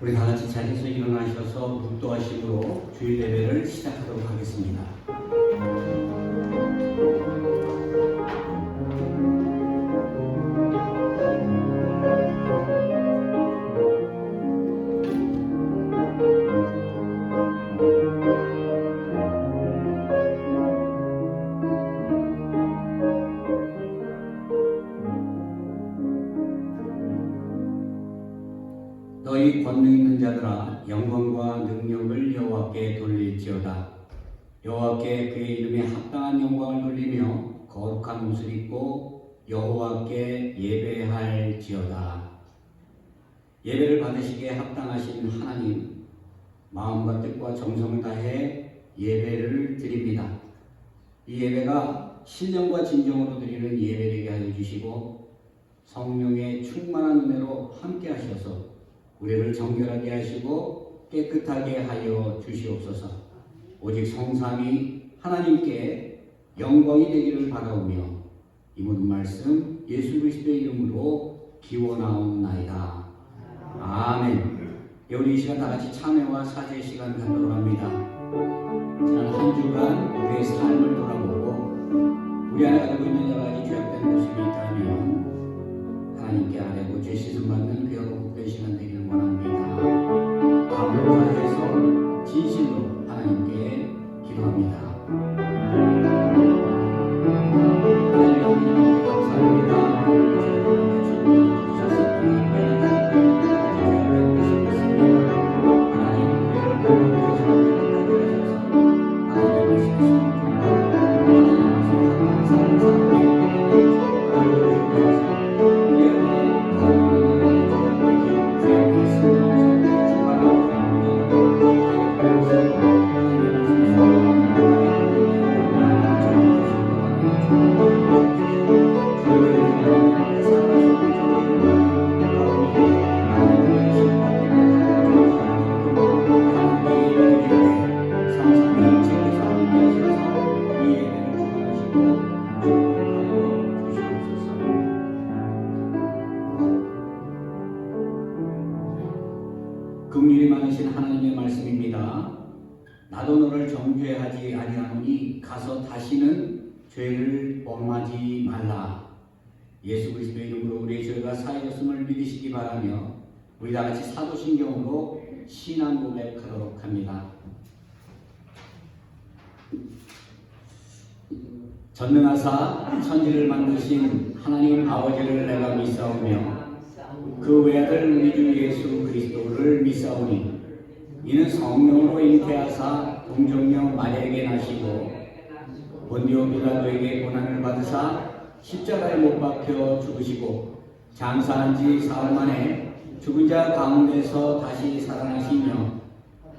우리 다 같이 자리에서 일어나셔서 묵도하심으로 주일 예배를 시작하도록 하겠습니다. 너희 권능 있는 자들아 영광과 능력을 여호와께 돌릴지어다. 여호와께 그의 이름에 합당한 영광을 돌리며 거룩한 옷을 입고 여호와께 예배할지어다. 예배를 받으시기에 합당하신 하나님, 마음과 뜻과 정성을 다해 예배를 드립니다. 이 예배가 신령과 진정으로 드리는 예배되게 하여 주시고 성령의 충만한 은혜로 함께 하셔서 우리를 정결하게 하시고 깨끗하게 하여 주시옵소서. 오직 성삼위 하나님께 영광이 되기를 바라오며 이 모든 말씀 예수 그리스도의 이름으로 기원하옵나이다. 아멘. 우리 이 시간 다 같이 참회와 사죄의 시간 갖도록 합니다. 지난 한 주간 우리의 삶을 돌아보고 우리 안에 가지고 있는 여러 가지 죄악된 모습이 있다면 하나님께 아뢰고 죄 씻음 받는 귀하고 복된 시간 되기를 원합니다. 마음을 다해서 진실로 하나님께 기도합니다. 하나님 감사합니다. 긍휼이 많으신 하나님의 말씀입니다. 나도 너를 정죄하지 아니하노니 가서 다시는 죄를 범하지 말라. 예수 그리스도의 이름으로 우리의 죄가 사해졌음을 믿으시기 바라며 우리 다 같이 사도신경으로 신앙 고백하도록 합니다. 전능하사 천지를 만드신 하나님 아버지를 내가 믿사오며 그 외아들 우리 주 예수 그리스도를 믿사오니 이는 성령으로 잉태하사 동정녀 마리아에게 나시고 본디오 빌라도에게 고난을 받으사 십자가에 못 박혀 죽으시고 장사한 지 사흘 만에 죽은 자 가운데서 다시 살아나시며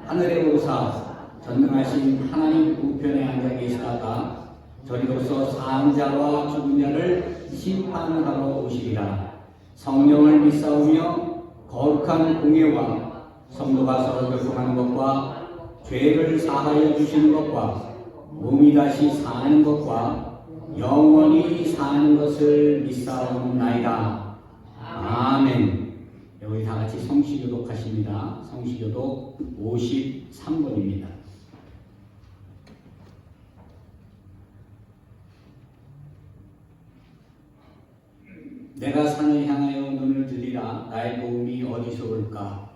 하늘에 오르사 전능하신 하나님 우편에 앉아 계시다가 저리로서 사한 자와 죽은 자를 심판하러 오시리라. 성령을 믿사오며 거룩한 공예와 성도가 서로 교통하는 것과 죄를 사하여 주시는 것과 몸이 다시 사는 것과 영원히 사는 것을 믿사옵나이다. 아멘. 우리 다 같이 성시교독 하십니다. 성시교독 53번입니다. 내가 산을 향하여 눈을 들이라. 나의 도움이 어디서 올까?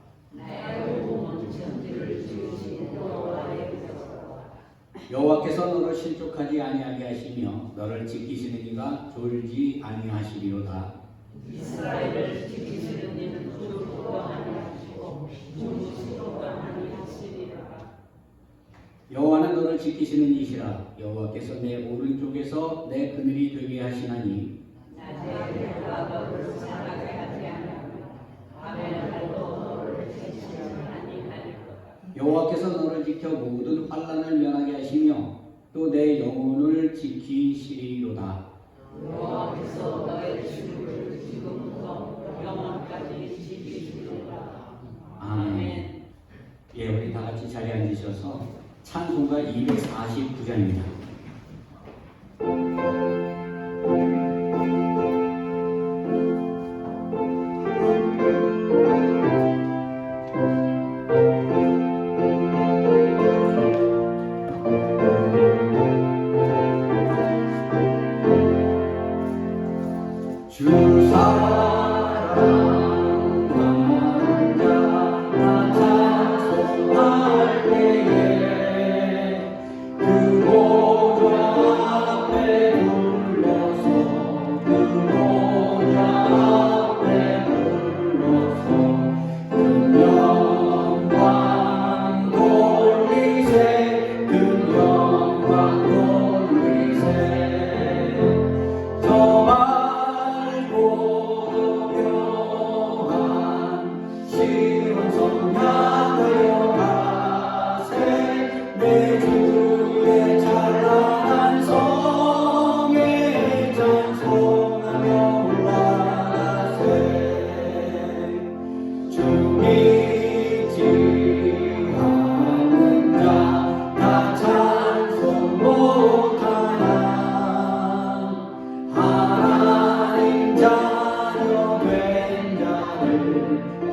여호와께서 너를 실족하지 아니하게 하시며 너를 지키시는 이가 졸지 아니하시리로다. 이스라엘을 지키시는 이는 졸지도 아니하시고 졸지도 아니하시리라. 여호와는 너를 지키시는 이시라. 여호와께서 내 오른쪽에서 내 그늘이 되게 하시나니 내가 너를 상하게 하지 아니하며 밤에 날도 너를 지키지 아니하리로다. 여호와께서 너를 지켜 모든 환난을 면하게 하시며 또 내 영혼을 지키시리로다. 여호와께서 너의 주를 지금부터 영원까지 지키시리로다. 아멘. 예, 우리 다 같이 자리에 앉으셔서 찬송가 249장입니다. 시온성 향하여 가세 내 주의 찬란한 성에 찬송하며 올라가세 주 믿지 않는 자 다 찬송 못하나 하나님 자녀 된 자들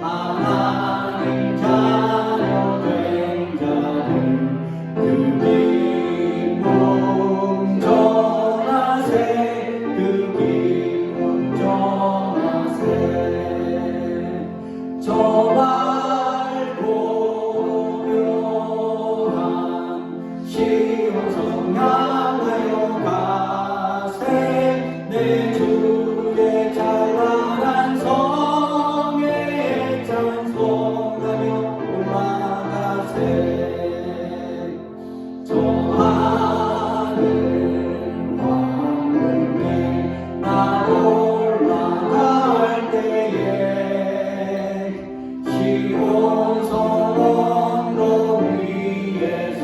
하나님 자녀 된 자들 그 기쁨 전하세 그 기쁨 전하세 저 밝고 묘한 시온성 향하여 가세 내 주의 찬란한 성에 찬송하며 올라가세 저 하늘 황금에 나 올라갈 때에 시온성 언덕 위에서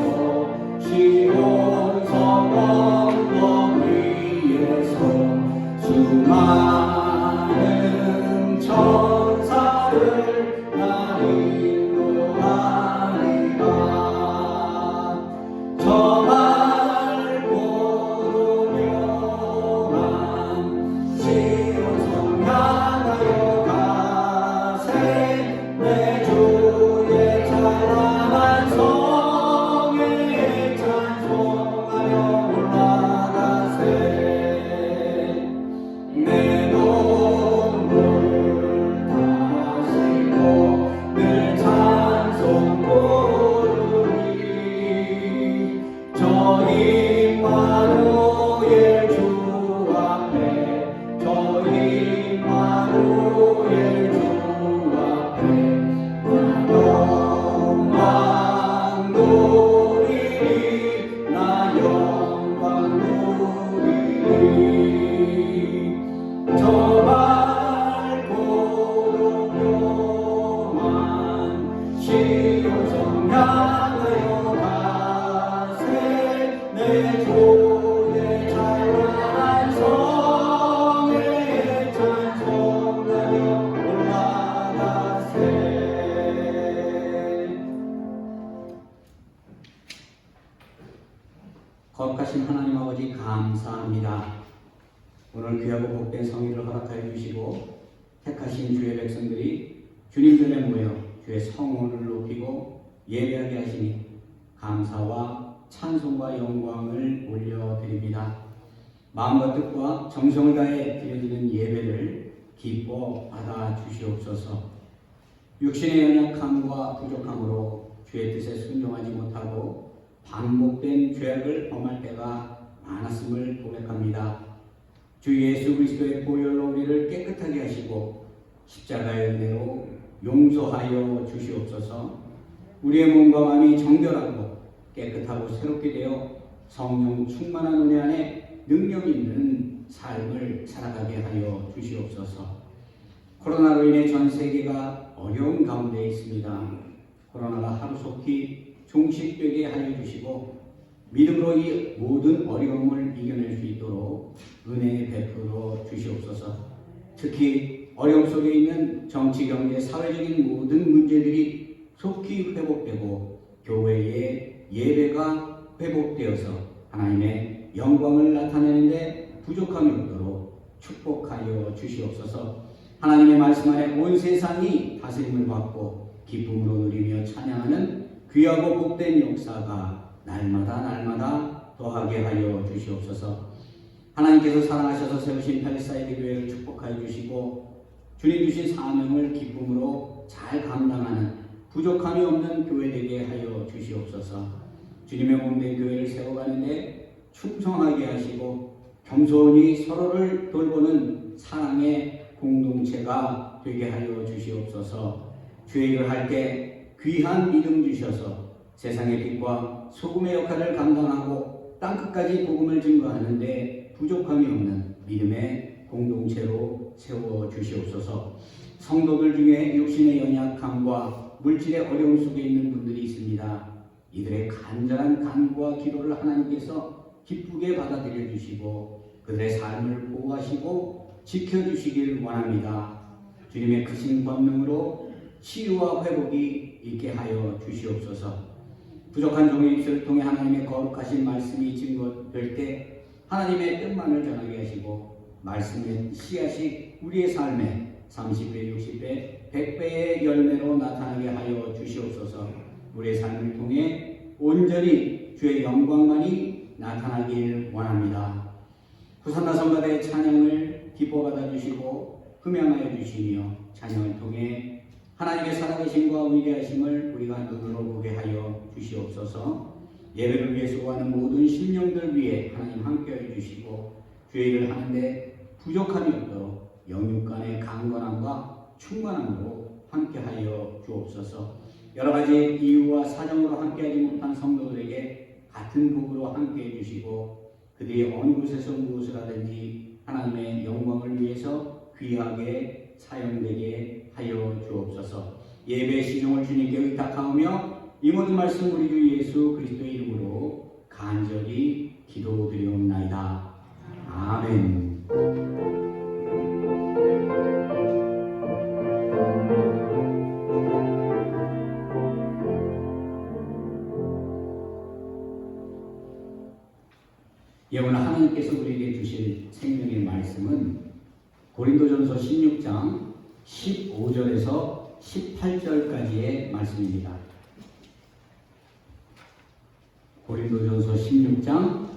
시온성 언덕 위에서 수많은 천사를 나 인도하리라 저 밝고 묘한 시온성 향하여 가세 내 주의 찬란한 성에 찬송하며 올라가세 내 눈물 다시고 늘 찬송 부르리 저 임마누엘 주 앞에 저 임마누엘 주 앞에 나 영광 누리리 나 영광 누리리 저 밝고 묘한 시온성 향하여 가세 내 주의 찬란한 성에 찬송하며 올라가세 거룩하신 하나님 아버지 감사합니다. 오늘 귀하고 복된 성의를 허락하여 주시고 택하신 주의 백성들이 주님 전에 모여 주의 성원을 높이고 예배하게 하시니 감사와 찬송과 영광을 올려드립니다. 마음과 뜻과 정성을 다해 드려지는 예배를 기뻐 받아 주시옵소서. 육신의 연약함과 부족함으로 주의 뜻에 순종하지 못하고 반복된 죄악을 범할 때가 많았음을 고백합니다. 주 예수 그리스도의 보혈로 우리를 깨끗하게 하시고 십자가의 은혜로 용서하여 주시옵소서. 우리의 몸과 마음이 정결하고 깨끗하고 새롭게 되어 성령 충만한 은혜 안에 능력 있는 삶을 살아가게 하여 주시옵소서. 코로나로 인해 전 세계가 어려운 가운데 있습니다. 코로나가 하루속히 종식되게 하여 주시고 믿음으로 이 모든 어려움을 이겨낼 수 있도록 은혜 베풀어 주시옵소서. 특히 어려움 속에 있는 정치, 경제, 사회적인 모든 문제들이 속히 회복되고 교회의 예배가 회복되어서 하나님의 영광을 나타내는데 부족함이 없도록 축복하여 주시옵소서. 하나님의 말씀 안에 온 세상이 다스림을 받고 기쁨으로 누리며 찬양하는 귀하고 복된 역사가 날마다 더하게 하여 주시옵소서. 하나님께서 사랑하셔서 세우신 팔리사이드 교회를 축복하여 주시고 주님 주신 사명을 기쁨으로 잘 감당하는 부족함이 없는 교회 되게 하여 주시옵소서. 주님의 몸된 교회를 세워가는데 충성하게 하시고 겸손히 서로를 돌보는 사랑의 공동체가 되게 하여 주시옵소서. 주의 일을 할 때 귀한 믿음 주셔서 세상의 빛과 소금의 역할을 감당하고 땅끝까지 복음을 증거하는데 부족함이 없는 믿음의 공동체로 힘으로 세워 주시옵소서. 성도들 중에 육신의 연약함과 물질의 어려움 속에 있는 분들이 있습니다. 이들의 간절한 간구와 기도를 하나님께서 기쁘게 받아들여 주시고 그들의 삶을 보호하시고 지켜주시길 원합니다. 주님의 크신 권능으로 치유와 회복이 있게 하여 주시옵소서. 부족한 종의 입술을 통해 하나님의 거룩하신 말씀이 증거될 때 하나님의 뜻만을 전하게 하시고 말씀의 씨앗이 우리의 삶에 30배, 60배, 100배의 열매로 나타나게 하여 주시옵소서. 우리의 삶을 통해 온전히 주의 영광만이 나타나길 원합니다. 후산나 성가대의 찬양을 기뻐 받아주시고 흠양하여 주시며 찬양을 통해 하나님의 살아계심과 위대하심을 우리가 눈으로 보게 하여 주시옵소서. 예배를 위해 수고하는 모든 심령들 위해 하나님 함께해 주시고 주의 일을 하는데 부족함이 없도록 영육간의 강건함과 충만함으로 함께하여 주옵소서. 여러 가지 이유와 사정으로 함께하지 못한 성도들에게 같은 복으로 함께해 주시고 그들이 어느 곳에서 무엇을 하든지 하나님의 영광을 위해서 귀하게 사용되게 하여 주옵소서. 예배의 시종을 주님께 의탁하오며 이 모든 말씀 우리 주 예수 그리스도의 이름으로 간절히 기도드리옵나이다. 아멘. 오늘 하나님께서 우리에게 주실 생명의 말씀은 고린도전서 16장 15절에서 18절까지의 말씀입니다. 고린도전서 16장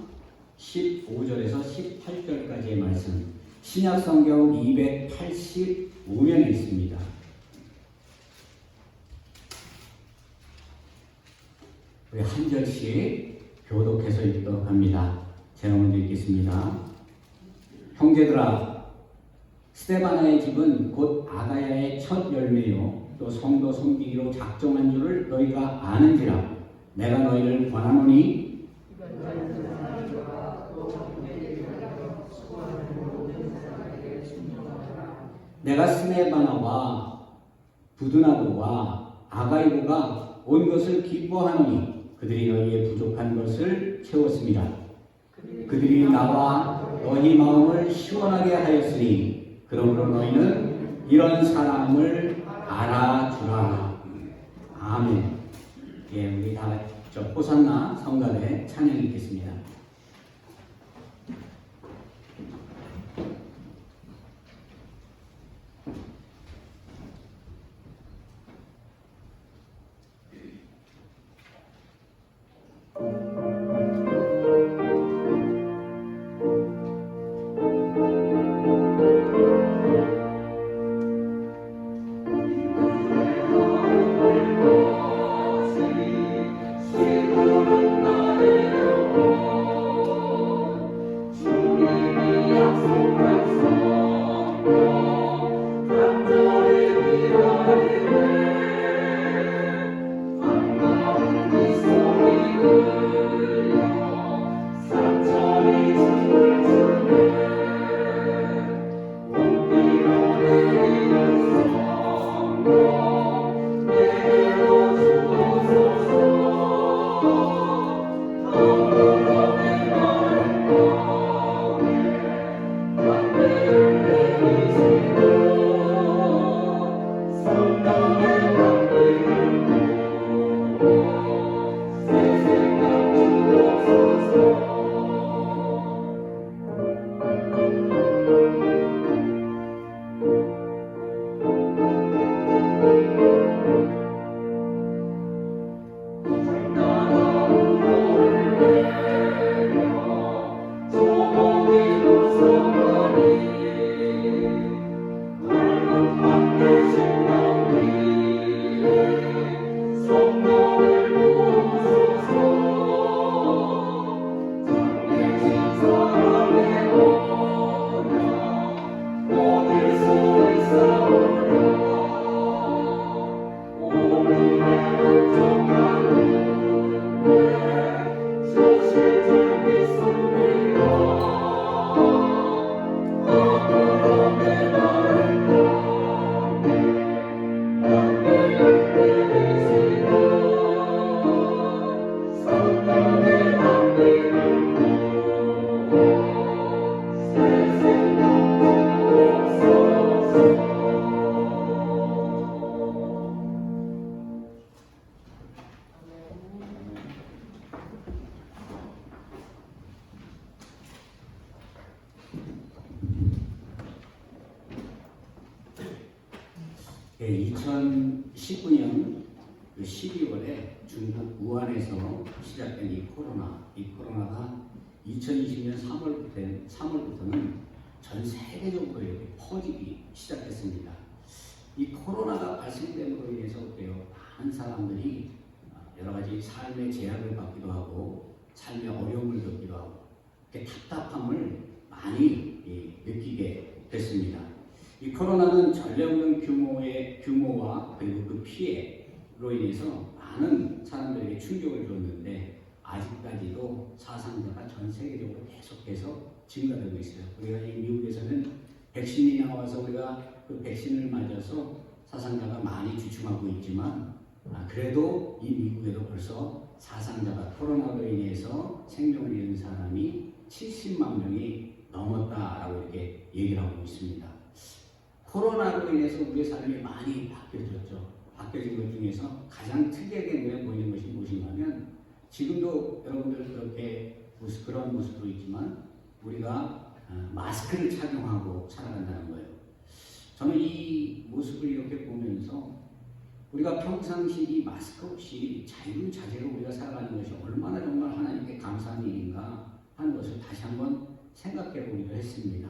15절에서 18절까지의 말씀, 신약성경 285면에 있습니다. 우리 한 절씩 교독해서 읽도록 합니다. 제가 먼저 읽겠습니다. 형제들아, 스데바나의 집은 곧 아가야의 첫 열매요 또 성도 섬기기로 작정한 줄을 너희가 아는지라. 내가 너희를 권하노니 내가 스데바나와 부드나도와 아가이고가 온 것을 기뻐하노니 그들이 너희의 부족한 것을 채웠습니다. 그들이 나와 너희 마음을 시원하게 하였으니 그러므로 너희는 이런 사람을 알아주라. 아멘. 예, 우리 다 호산나 성가대 찬양 읽겠습니다. 2019년 12월에 중국 우한에서 시작된 이 코로나가 2020년 3월부터는 전 세계적으로 이렇게 퍼지기 시작했습니다. 이 코로나가 발생됨으로 인해서 많은 사람들이 여러 가지 삶의 제약을 받기도 하고 삶의 어려움을 겪기도 하고 답답함을 많이 느끼게 됐습니다. 이 코로나는 전례 없는 규모와 그리고 그 피해로 인해서 많은 사람들에게 충격을 줬는데 아직까지도 사상자가 전 세계적으로 계속해서 증가되고 있어요. 우리가 이 미국에서는 백신이 나와서 우리가 그 백신을 맞아서 사상자가 많이 주춤하고 있지만 그래도 이 미국에도 벌써 사상자가 코로나로 인해서 생명을 잃은 사람이 70만 명이 넘었다라고 이렇게 얘기를 하고 있습니다. 코로나로 인해서 우리의 삶이 많이 바뀌어졌죠. 바뀌어진 것 중에서 가장 특이하게 눈에 보이는 것이 무엇이냐면 지금도 여러분들 그렇게 그런 모습으로 있지만 우리가 마스크를 착용하고 살아간다는 거예요. 저는 이 모습을 이렇게 보면서 우리가 평상시 이 마스크 없이 자유자재로 우리가 살아가는 것이 얼마나 정말 하나님께 감사한 일인가 하는 것을 다시 한번 생각해 보기도 했습니다.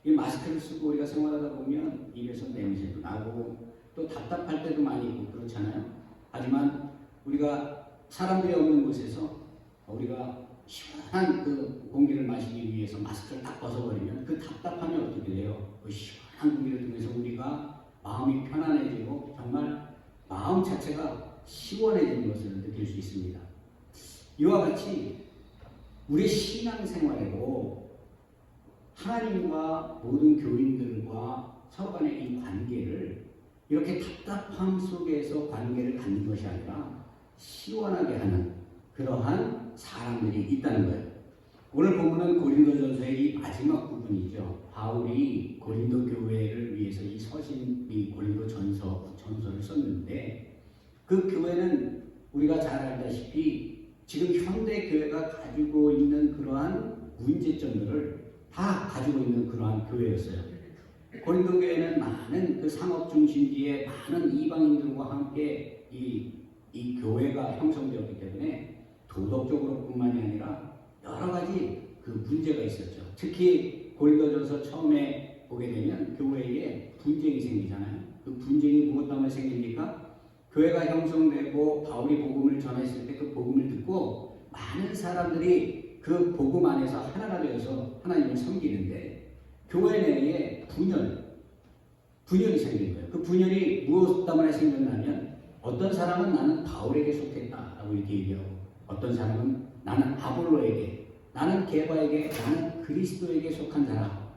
이 마스크를 쓰고 우리가 생활하다 보면 입에서 냄새도 나고 또 답답할 때도 많이 있고 그렇잖아요. 하지만 우리가 사람들이 없는 곳에서 우리가 시원한 그 공기를 마시기 위해서 마스크를 딱 벗어버리면 그 답답함이 어떻게 돼요? 그 시원한 공기를 통해서 우리가 마음이 편안해지고 정말 마음 자체가 시원해지는 것을 느낄 수 있습니다. 이와 같이 우리의 신앙생활에도 하나님과 모든 교인들과 서로 간의 이 관계를 이렇게 답답함 속에서 관계를 갖는 것이 아니라 시원하게 하는 그러한 사람들이 있다는 거예요. 오늘 본문은 고린도전서의 이 마지막 부분이죠. 바울이 고린도 교회를 위해서 이 고린도 전서를 썼는데 그 교회는 우리가 잘 알다시피 지금 현대 교회가 가지고 있는 그러한 문제점들을 다 가지고 있는 그러한 교회였어요. 고린도 교회는 많은 그 상업 중심지에 많은 이방인들과 함께 이 교회가 형성되었기 때문에 도덕적으로 뿐만이 아니라 여러 가지 그 문제가 있었죠. 특히 고린도전서 처음에 보게 되면 교회에 분쟁이 생기잖아요. 그 분쟁이 무엇 때문에 생깁니까? 교회가 형성되고 바울이 복음을 전했을 때 그 복음을 듣고 많은 사람들이 그 복음 안에서 하나가 되어서 하나님을 섬기는데 교회 내에 분열이 생긴 거예요. 그 분열이 무엇 때문에 생겼냐면 어떤 사람은 나는 바울에게 속했다라고 이렇게 얘기하고 어떤 사람은 나는 아볼로에게, 나는 게바에게, 나는 그리스도에게 속한 자라.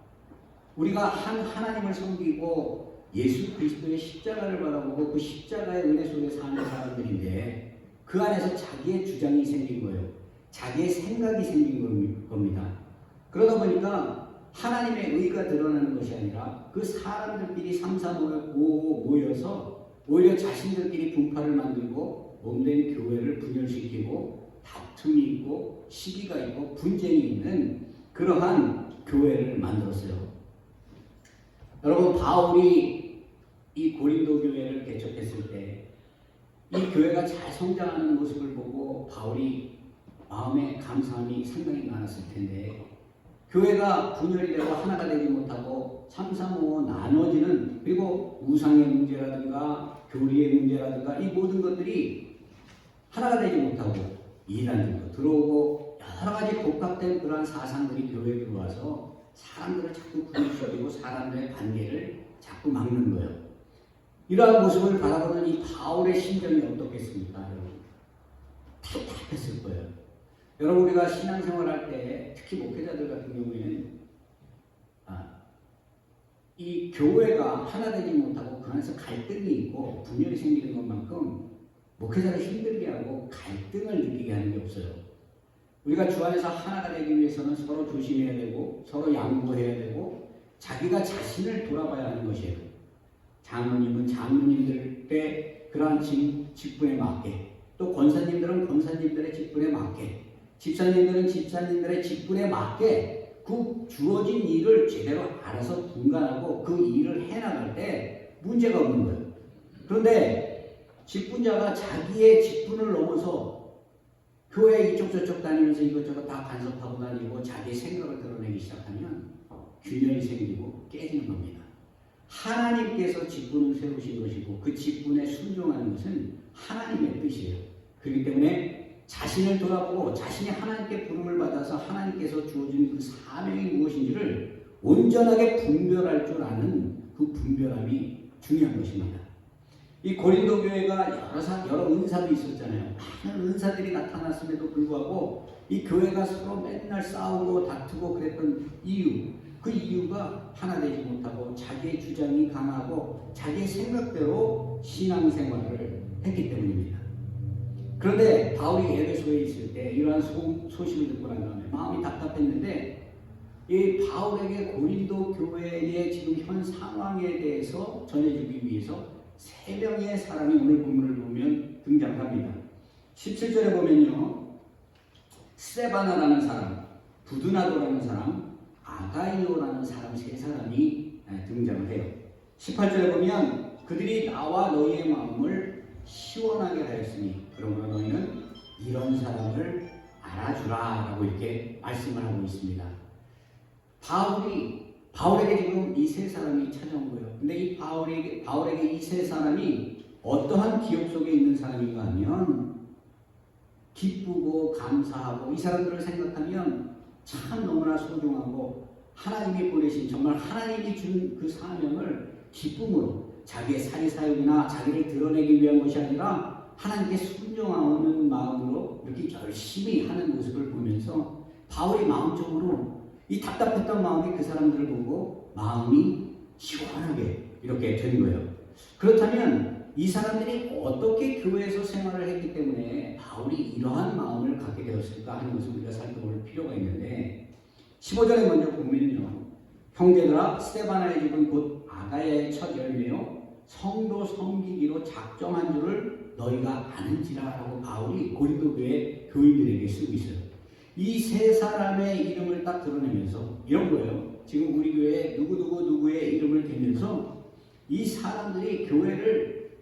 우리가 하나님을 섬기고 예수 그리스도의 십자가를 바라보고 그 십자가의 은혜 속에 사는 사람들인데 그 안에서 자기의 주장이 생긴 거예요. 자기의 생각이 생긴 겁니다. 그러다 보니까 하나님의 의가 드러나는 것이 아니라 그 사람들끼리 삼삼오오 모여서 오히려 자신들끼리 분파를 만들고 몸된 교회를 분열시키고 다툼이 있고 시기가 있고 분쟁이 있는 그러한 교회를 만들었어요. 여러분, 바울이 이 고린도 교회를 개척했을 때 이 교회가 잘 성장하는 모습을 보고 바울이 마음에 감사함이 상당히 많았을 텐데 교회가 분열이 되고 하나가 되지 못하고 삼삼오오 나눠지는 그리고 우상의 문제라든가 교리의 문제라든가 이 모든 것들이 하나가 되지 못하고 이단들도 들어오고 여러 가지 복합된 그러한 사상들이 교회에 들어와서 사람들을 자꾸 분열시키고 사람들의 관계를 자꾸 막는 거예요. 이러한 모습을 바라보는 이 바울의 심정이 어떻겠습니까? 여러분? 답답했을 거예요. 여러분, 우리가 신앙생활할 때 특히 목회자들 같은 경우에는 이 교회가 하나 되지 못하고 그 안에서 갈등이 있고 분열이 생기는 것만큼 목회자를 힘들게 하고 갈등을 느끼게 하는 게 없어요. 우리가 주 안에서 하나가 되기 위해서는 서로 조심해야 되고 서로 양보해야 되고 자기가 자신을 돌아봐야 하는 것이에요. 장로님은 장로님들의 그러한 직분에 맞게, 또 권사님들은 권사님들의 직분에 맞게, 집사님들은 집사님들의 직분에 맞게 그 주어진 일을 제대로 알아서 분간하고 그 일을 해나갈 때 문제가 없는 거예요. 그런데 직분자가 자기의 직분을 넘어서 교회 이쪽 저쪽 다니면서 이것저것 다 간섭하고 다니고 자기 생각을 드러내기 시작하면 균열이 생기고 깨지는 겁니다. 하나님께서 직분을 세우신 것이고 그 직분에 순종하는 것은 하나님의 뜻이에요. 그렇기 때문에 자신을 돌아보고 자신이 하나님께 부름을 받아서 하나님께서 주어진 그 사명이 무엇인지를 온전하게 분별할 줄 아는 그 분별함이 중요한 것입니다. 이 고린도 교회가 여러 은사도 있었잖아요. 많은 은사들이 나타났음에도 불구하고 이 교회가 서로 맨날 싸우고 다투고 그랬던 이유, 그 이유가 하나 되지 못하고 자기의 주장이 강하고 자기의 생각대로 신앙생활을 했기 때문입니다. 그런데 바울이 에베소에 있을 때 이러한 소식을 듣고 난 다음에 마음이 답답했는데 이 바울에게 고린도 교회의 지금 현 상황에 대해서 전해주기 위해서 3명의 사람이 오늘 본문을 보면 등장합니다. 17절에 보면요, 스데바나라는 사람, 부두나도라는 사람, 아가이오라는 사람 3사람이 등장을 해요. 18절에 보면 그들이 나와 너희의 마음을 시원하게 하였으니 그러므로 너희는 이런 사람을 알아주라 라고 이렇게 말씀을 하고 있습니다. 바울에게 지금 이 3사람이 찾아온 거예요. 근데 이 바울에게 이 3사람이 어떠한 기억 속에 있는 사람인가 하면 기쁘고 감사하고 이 사람들을 생각하면 참 너무나 소중하고 하나님이 보내신 정말 하나님이 준 그 사명을 기쁨으로 자기의 사리사욕이나 자기를 드러내기 위한 것이 아니라 하나님께 순종하는 마음으로 이렇게 열심히 하는 모습을 보면서 바울이 마음적으로 이 답답했던 마음이 그 사람들을 보고 마음이 시원하게 이렇게 된 거예요. 그렇다면 이 사람들이 어떻게 교회에서 생활을 했기 때문에 바울이 이러한 마음을 갖게 되었을까 하는 것을 우리가 살펴볼 필요가 있는데 15절에 먼저 보면요. 형제들아 스데바나의 집은 곧 아가야의 첫 열매요 성도 섬기기로 작정한 줄을 너희가 아는지라 라고 바울이 고린도 교회 교인들에게 쓰고 있어요. 이 3사람의 이름을 딱 드러내면서 이런 거예요. 지금 우리 교회에 누구의 이름을 대면서 이 사람들이 교회를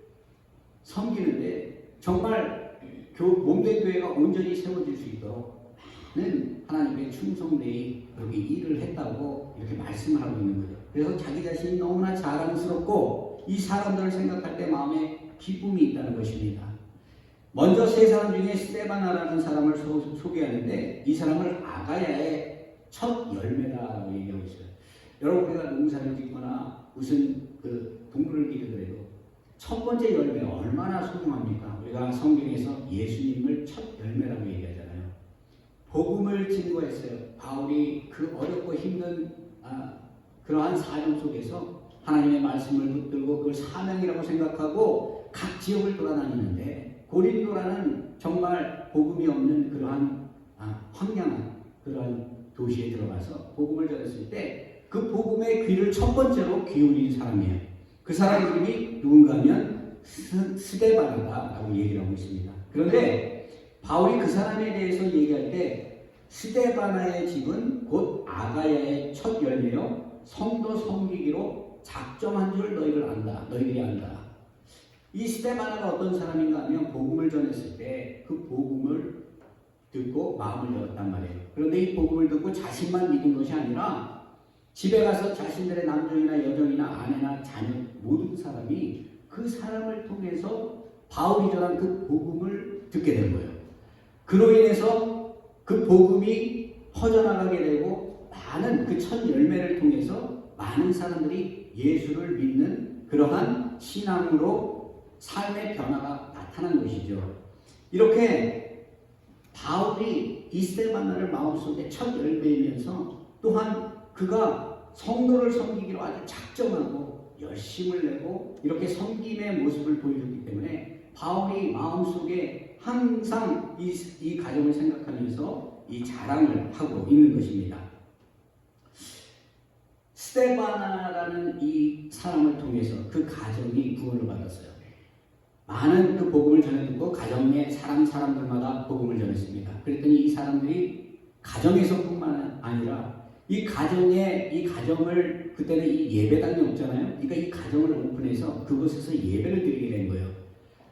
섬기는데 정말 몸된 교회가 온전히 세워질 수 있도록 많은 하나님의 충성되이 여기 일을 했다고 이렇게 말씀을 하고 있는 거죠. 그래서 자기 자신이 너무나 자랑스럽고 이 사람들을 생각할 때 마음에 기쁨이 있다는 것입니다. 먼저 3사람 중에 스데바나라는 사람을 소개하는데 이 사람을 아가야의 첫 열매라고 얘기하고 있어요. 여러분 우리가 농사를 짓거나 무슨 그 동물을 기르더라도 첫 번째 열매 얼마나 소중합니까? 우리가 성경에서 예수님을 첫 열매라고 얘기하잖아요. 복음을 증거했어요. 바울이 그 어렵고 힘든 그러한 사정 속에서 하나님의 말씀을 붙들고 그걸 사명이라고 생각하고 각 지역을 돌아다니는데 고린도라는 정말 복음이 없는 그러한 황량한 그러한 도시에 들어가서 복음을 전했을 때 그 복음의 귀를 첫 번째로 기울인 사람이에요. 그 사람 이름이 누군가 하면 스데바나다라고 얘기를 하고 있습니다. 그런데 바울이 그 사람에 대해서 얘기할 때 스데바나의 집은 곧 아가야의 첫 열매요 성도 섬기기로 작정한 줄 너희들이 안다. 이 스데바나가 어떤 사람인가 하면 복음을 전했을 때 그 복음을 듣고 마음을 열었단 말이에요. 그런데 이 복음을 듣고 자신만 믿은 것이 아니라 집에 가서 자신들의 남종이나 여종이나 아내나 자녀 모든 사람이 그 사람을 통해서 바울이 전한 그 복음을 듣게 된 거예요. 그로 인해서 그 복음이 퍼져나가게 되고 많은 그 첫 열매를 통해서 많은 사람들이 예수를 믿는 그러한 신앙으로 삶의 변화가 나타난 것이죠. 이렇게 바울이 이 스데바나를 마음속에 첫 열매이면서 또한 그가 성도를 섬기기로 아주 작정하고 열심을 내고 이렇게 섬김의 모습을 보여줬기 때문에 바울이 마음속에 항상 이 가정을 생각하면서 이 자랑을 하고 있는 것입니다. 스데바나라는 이 사람을 통해서 그 가정이 구원을 받았어요. 많은 그 복음을 전해듣고 가정의 사람들마다 복음을 전했습니다. 그랬더니 이 사람들이 가정에서뿐만 아니라 이 가정을 그때는 이 예배당이 없잖아요. 그러니까 이 가정을 오픈해서 그곳에서 예배를 드리게 된 거예요.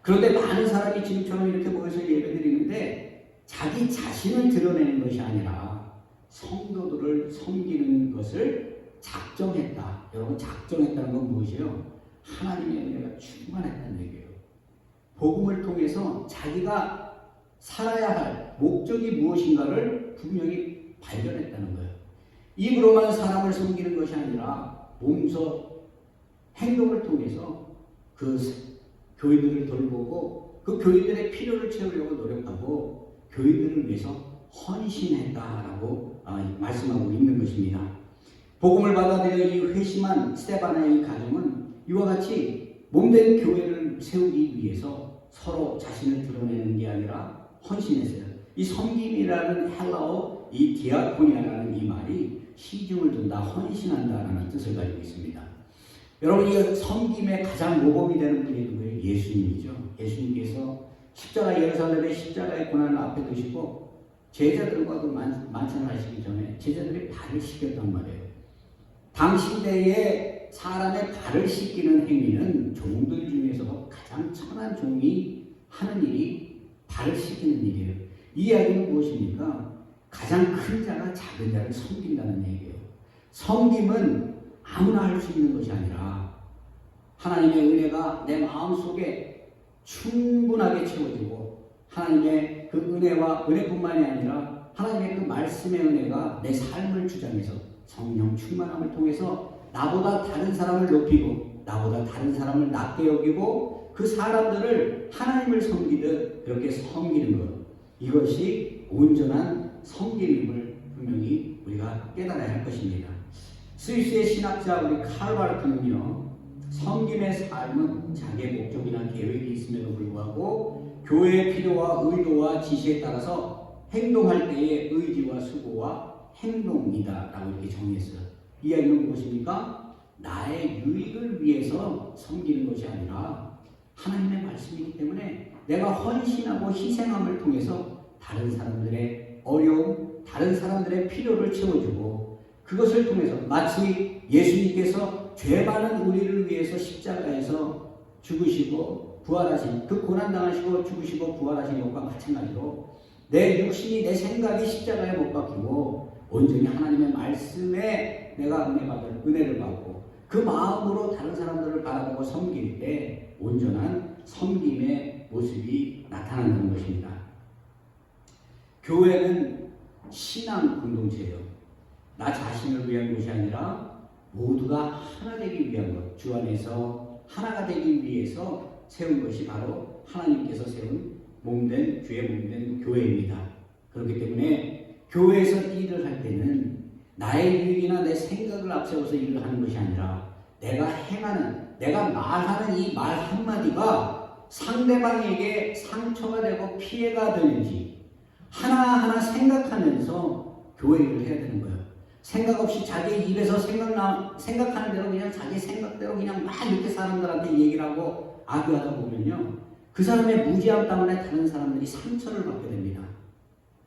그런데 많은 사람이 지금처럼 이렇게 모여서 예배 드리는데 자기 자신을 드러내는 것이 아니라 성도들을 섬기는 것을 작정했다. 여러분, 작정했다는 건 무엇이에요? 하나님의 은혜가 충만했다는 얘기예요. 복음을 통해서 자기가 살아야 할 목적이 무엇인가를 분명히 발견했다는 거예요. 입으로만 사람을 섬기는 것이 아니라 몸소 행동을 통해서 그 교인들을 돌보고 그 교인들의 필요를 채우려고 노력하고 교인들을 위해서 헌신했다라고 말씀하고 있는 것입니다. 복음을 받아들여 이 회심한 스데반의 가정은 이와 같이 몸된 교회를 세우기 위해서 서로 자신을 드러내는 게 아니라 헌신했어요. 이 섬김이라는 헬라어 이 디아코니아라는 이 말이 시중을 둔다, 헌신한다라는 뜻을 가지고 있습니다. 여러분, 이 섬김의 가장 모범이 되는 분이 누구예요? 예수님이죠. 예수님께서 예루살렘의 십자가의 고난을 앞에 두시고 제자들과도 만찬하시기 전에 제자들이 발을 씻겼단 말이에요. 당시 때에 사람의 발을 씻기는 행위는 종들 중에서 가장 천한 종이 하는 일이 발을 씻기는 일이에요. 이 이야기는 무엇입니까? 가장 큰 자가 작은 자를 섬긴다는 얘기예요. 섬김은 아무나 할 수 있는 것이 아니라 하나님의 은혜가 내 마음속에 충분하게 채워지고 하나님의 그 은혜와 은혜뿐만이 아니라 하나님의 그 말씀의 은혜가 내 삶을 주장해서 성령 충만함을 통해서 나보다 다른 사람을 높이고 나보다 다른 사람을 낮게 여기고 그 사람들을 하나님을 섬기듯 그렇게 섬기는 것, 이것이 온전한 섬김임을 분명히 우리가 깨달아야 할 것입니다. 스위스의 신학자 우리 칼 바르트는요, 섬김의 삶은 자기의 목적이나 계획이 있음에도 불구하고 교회의 필요와 의도와 지시에 따라서 행동할 때의 의지와 수고와 행동이다 라고 이렇게 정했어요. 이 이야기는 무엇입니까? 나의 유익을 위해서 섬기는 것이 아니라 하나님의 말씀이기 때문에 내가 헌신하고 희생함을 통해서 다른 사람들의 어려움, 다른 사람들의 필요를 채워주고 그것을 통해서 마치 예수님께서 죄 많은 우리를 위해서 십자가에서 죽으시고 부활하신 그 고난당하시고 죽으시고 부활하신 것과 마찬가지로 내 육신이 내 생각이 십자가에 못 박히고 온전히 하나님의 말씀에 내가 은혜를 받고 그 마음으로 다른 사람들을 바라보고 섬길 때 온전한 섬김의 모습이 나타난다는 것입니다. 교회는 신앙 공동체예요. 나 자신을 위한 것이 아니라 모두가 하나 되기 위한 것, 주 안에서 하나가 되기 위해서 세운 것이 바로 하나님께서 세운 주의 몸된 교회입니다. 그렇기 때문에 교회에서 일을 할 때는 나의 유익이나 내 생각을 앞세워서 일을 하는 것이 아니라 내가 말하는 이 말 한마디가 상대방에게 상처가 되고 피해가 되는지 하나하나 생각하면서 교회 일을 해야 되는 거예요. 생각 없이 자기 입에서 생각하는 대로 그냥 자기 생각대로 그냥 막 이렇게 사람들한테 얘기를 하고 악유하다 보면요, 그 사람의 무지함 때문에 다른 사람들이 상처를 받게 됩니다.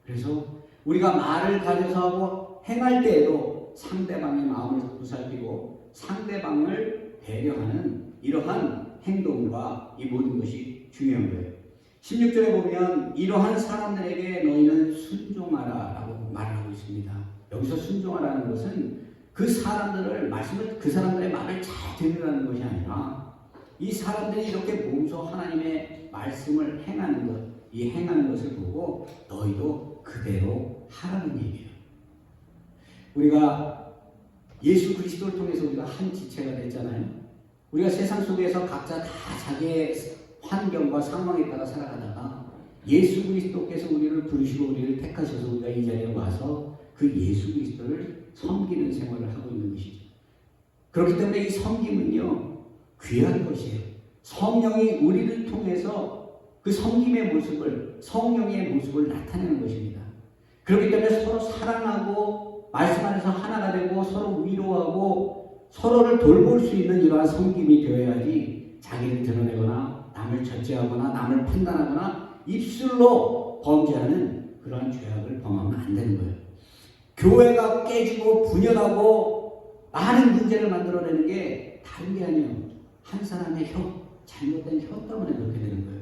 그래서 우리가 말을 가려서 하고 행할 때에도 상대방의 마음을 보살피고 상대방을 배려하는 이러한 행동과 이 모든 것이 중요한 거예요. 16절에 보면 이러한 사람들에게 너희는 순종하라 라고 말하고 있습니다. 여기서 순종하라는 것은 그 사람들의 말을 잘 들으라는 것이 아니라 이 사람들이 이렇게 몸소 하나님의 말씀을 행하는 것, 이 행하는 것을 보고 너희도 그대로 하라는 얘기예요. 우리가 예수 그리스도를 통해서 우리가 한 지체가 됐잖아요. 우리가 세상 속에서 각자 다 자기의 환경과 상황에 따라 살아가다가 예수 그리스도께서 우리를 부르시고 우리를 택하셔서 우리가 이 자리에 와서 그 예수 그리스도를 섬기는 생활을 하고 있는 것이죠. 그렇기 때문에 이 섬김은요, 귀한 것이에요. 성령이 우리를 통해서 그 섬김의 모습을, 성령의 모습을 나타내는 것입니다. 그렇기 때문에 서로 사랑하고 말씀 안에서 하나가 되고 서로 위로하고 서로를 돌볼 수 있는 이러한 섬김이 되어야지 자기를 드러내거나 남을 절제하거나 남을 판단하거나 입술로 범죄하는 그러한 죄악을 범하면 안 되는 거예요. 교회가 깨지고 분열하고 많은 문제를 만들어내는 게 다른 게 아니에요. 한 사람의 잘못된 혀 때문에 그렇게 되는 거예요.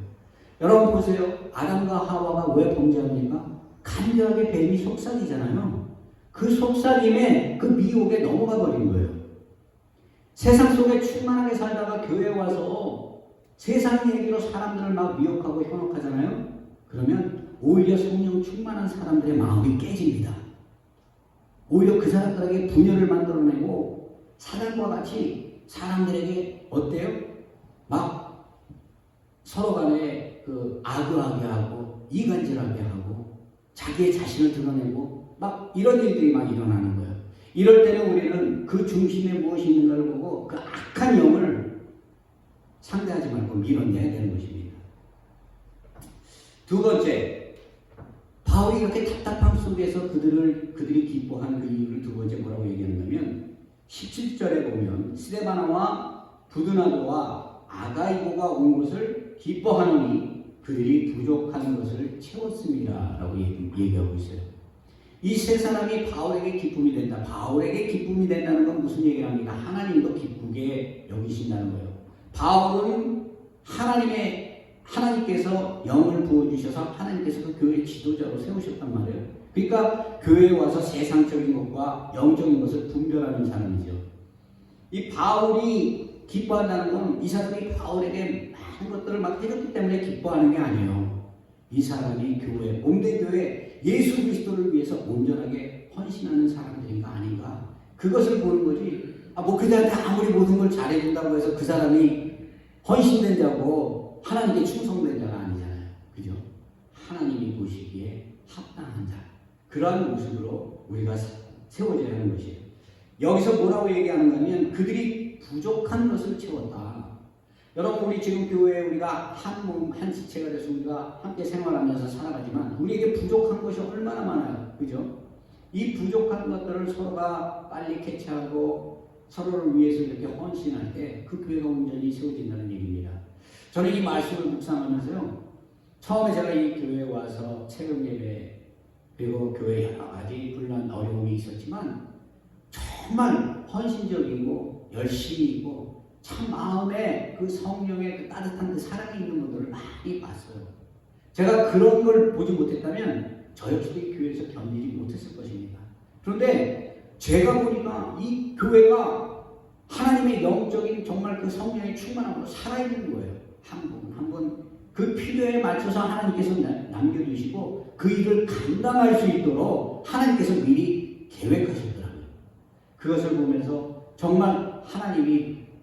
여러분 보세요. 아담과 하와가 왜 범죄합니까? 간절하게 뱀이 속삭이잖아요. 그 속삭임에 그 미혹에 넘어가 버린 거예요. 세상 속에 충만하게 살다가 교회에 와서 세상 얘기로 사람들을 막 미혹하고 현혹하잖아요. 그러면 오히려 성령 충만한 사람들의 마음이 깨집니다. 오히려 그 사람들에게 분열을 만들어내고 사단과 같이 사람들에게 어때요? 막 서로 간에 악의하게 하고 이간질하게 하고 자기의 자신을 드러내고 막 이런 일들이 막 일어나는 거예요. 이럴 때는 우리는 그 중심에 무엇이 있는가를 보고 그 악한 영을 상대하지 말고 밀어내야 되는 것입니다. 두 번째, 바울이 이렇게 답답함 속에서 그들이 기뻐한 그 이유를 두 번째 뭐라고 얘기하냐면 17절에 보면 스데바나와 부드나도와 아가이고가 온 것을 기뻐하노니 그들이 부족한 것을 채웠습니다 라고 얘기하고 있어요. 이 세 사람이 바울에게 기쁨이 된다. 바울에게 기쁨이 된다는 건 무슨 얘기를 합니까? 하나님도 기쁘게 여기신다는 거예요. 바울은 하나님께서 영을 부어주셔서 하나님께서 그 교회 지도자로 세우셨단 말이에요. 그러니까 교회에 와서 세상적인 것과 영적인 것을 분별하는 사람이죠. 이 바울이 기뻐한다는 건 이 사람이 바울에게 많은 것들을 막 해줬기 때문에 기뻐하는 게 아니에요. 이 사람이 몸된 교회 예수 그리스도를 위해서 온전하게 헌신하는 사람들인가 아닌가, 그것을 보는 거지. 그들한테 아무리 모든 걸 잘해준다고 해서 그 사람이 헌신된 자고 하나님께 충성된 자가 아니잖아요. 그죠? 하나님이 보시기에 합당한 자, 그러한 모습으로 우리가 세워져야 하는 것이에요. 여기서 뭐라고 얘기하는가 하면 그들이 부족한 것을 채웠다. 여러분, 우리 지금 교회에 우리가 한 몸, 한 지체가 돼서 우리가 함께 생활하면서 살아가지만 우리에게 부족한 것이 얼마나 많아요. 그죠? 이 부족한 것들을 서로가 빨리 캐치하고 서로를 위해서 이렇게 헌신할 때 그 교회가 온전히 세워진다는 얘기입니다. 저는 이 말씀을 묵상하면서요, 처음에 제가 이 교회에 와서 새벽 예배 그리고 교회에 여러 가지 불난 어려움이 있었지만 정말 헌신적이고 열심히고 참 마음에 그 성령의 그 따뜻한 그 사랑이 있는 분들을 많이 봤어요. 제가 그런 걸 보지 못했다면 저 역시도 이 교회에서 견디지 못했을 것입니다. 그런데 제가 보니까 이 교회가 하나님의 영적인 정말 그 성령의 충만함으로 살아있는 거예요. 한 분 그 필요에 맞춰서 하나님께서 남겨주시고 그 일을 감당할 수 있도록 하나님께서 미리 계획하시더라고요. 그것을 보면서 정말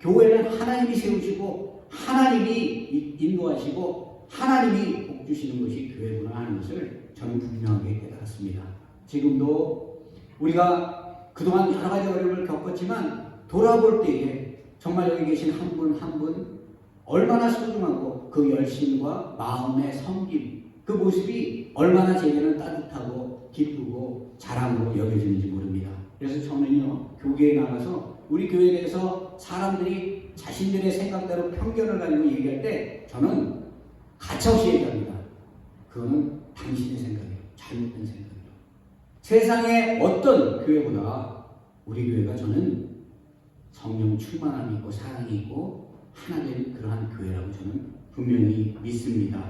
교회는 하나님이 세우시고 하나님이 인도하시고 하나님이 복 주시는 것이 교회구나 하는 것을 저는 분명하게 깨달았습니다. 지금도 우리가 그동안 여러 가지 어려움을 겪었지만 돌아볼 때에 정말 여기 계신 한 분 한 분 얼마나 소중하고 그 열심과 마음의 섬김, 그 모습이 얼마나 제게는 따뜻하고 기쁘고 자랑으로 여겨지는지 모릅니다. 그래서 저는요, 교회에 나가서 우리 교회에 대해서 사람들이 자신들의 생각대로 편견을 가지고 얘기할 때 저는 가차없이 얘기합니다. 그거는 당신의 생각이에요. 잘못된 생각이에요. 세상의 어떤 교회보다 우리 교회가 저는 성령 충만함이 있고 사랑이 있고 하나 된 그러한 교회라고 저는 분명히 믿습니다.